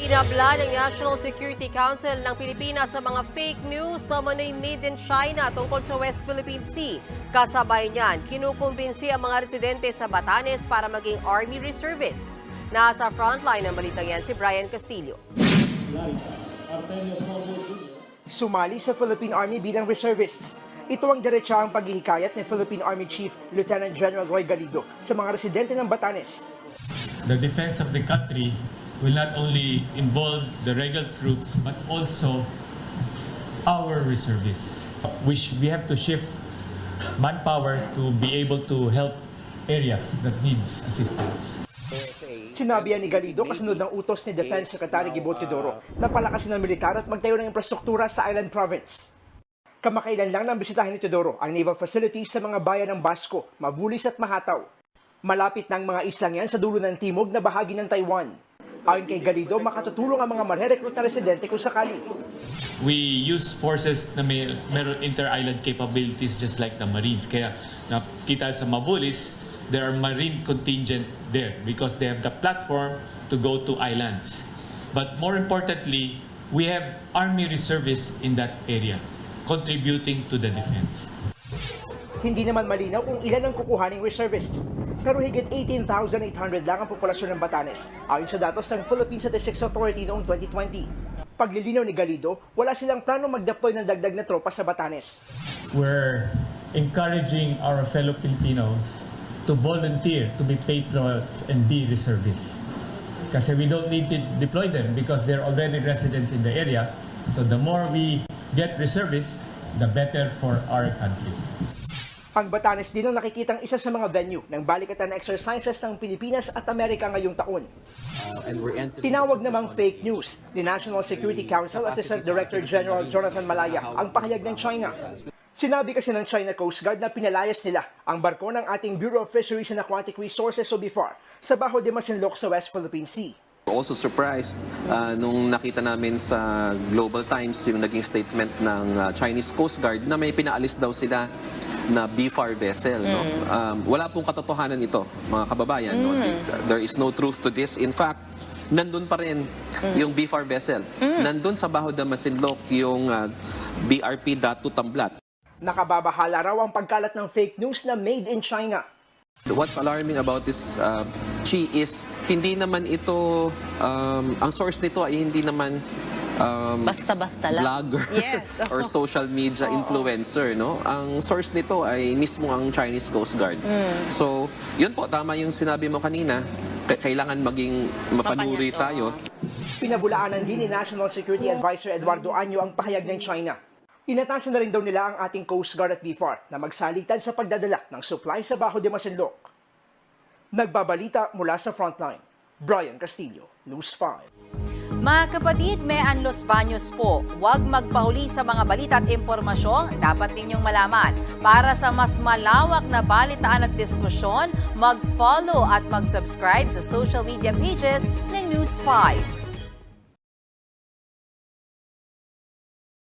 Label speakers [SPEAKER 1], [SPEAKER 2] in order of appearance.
[SPEAKER 1] Inabla ng National Security Council ng Pilipinas sa mga fake news na umano'y made in China tungkol sa West Philippine Sea. Kasabay niyan, kinukumbinsi ang mga residente sa Batanes para maging Army Reservists. Nasa frontline ng balitang yan si Brian Castillo.
[SPEAKER 2] Sumali sa Philippine Army bilang reservists. Ito ang diretsahang paghihikayat ni Philippine Army Chief Lieutenant General Roy Galido sa mga residente ng Batanes.
[SPEAKER 3] The defense of the country will not only involve the regular troops but also our reservists. We have to shift manpower to be able to help areas that needs assistance.
[SPEAKER 2] Sinabi ni Galido kasunod ng utos ni Defense Secretary Gibo Teodoro na palakasin ng militar at magtayo ng infrastruktura sa Island Province. Kamakailan lang nang bisitahin ni Teodoro ang naval facilities sa mga bayan ng Basco, Mabulis at Mahataw. Malapit ng mga islang yan sa dulo ng timog na bahagi ng Taiwan. Ayon kay Galido, makatutulong ang mga marerecruit na residente kung sakali.
[SPEAKER 3] We use forces na meron inter-island capabilities just like the Marines. Kaya nakita sa Mabulis, there are Marine contingent there because they have the platform to go to islands. But more importantly, we have Army reservists in that area contributing to the defense.
[SPEAKER 2] Hindi naman malinaw kung ilan ang kukuhaning reservists. Pero higit 18,800 lang ang populasyon ng Batanes, ayon sa datos ng Philippine Statistics Authority noong 2020. Paglilinaw ni Galido, wala silang plano mag-deploy ng dagdag na tropa sa Batanes.
[SPEAKER 3] We're encouraging our fellow Filipinos to volunteer to be patriots and be reservists. Kasi we don't need to deploy them because they're already residents in the area. So the more we get reservists, the better for our country.
[SPEAKER 2] Ang Batanes din ang nakikitang isa sa mga venue ng balikatan na exercises ng Pilipinas at Amerika ngayong taon. Tinawag namang fake news ni National Security Council Assistant Director General Jonathan Malaya ang pahayag ng China. Sinabi kasi ng China Coast Guard na pinalayas nila ang barko ng ating Bureau of Fisheries and Aquatic Resources o BIFAR sa Bajo de Masinloc sa West Philippine Sea.
[SPEAKER 4] Also surprised nung nakita namin sa Global Times yung naging statement ng Chinese Coast Guard na may pinaalis daw sila na BIFAR vessel. No? Wala pong katotohanan ito, mga kababayan. No? There is no truth to this. In fact, nandun pa rin yung BIFAR vessel. Nandun sa Bajo de Masinloc yung BRP Datu Tamblat.
[SPEAKER 2] Nakababahala raw ang pagkalat ng fake news na made in China.
[SPEAKER 4] What's alarming about this, Chi, is hindi naman ito, ang source nito ay hindi naman
[SPEAKER 5] basta-basta lang.
[SPEAKER 4] vlogger or social media influencer. No? Ang source nito ay mismo ang Chinese Coast Guard. So, yun po, tama yung sinabi mo kanina, kailangan maging mapanuri tayo.
[SPEAKER 2] Pinabulaanan din ni National Security Advisor Eduardo Año ang pahayag ng China. Inatasan na rin daw nila ang ating Coast Guard at BIFAR na magsalitan sa pagdadala ng supply sa Bajo de Masinloc. Nagbabalita mula sa frontline, Brian Castillo, News 5.
[SPEAKER 6] Mga kapatid, may Los Baños po. Huwag magpahuli sa mga balita at impormasyong dapat ninyong malaman. Para sa mas malawak na balitaan at diskusyon, mag-follow at mag-subscribe sa social media pages ng News 5.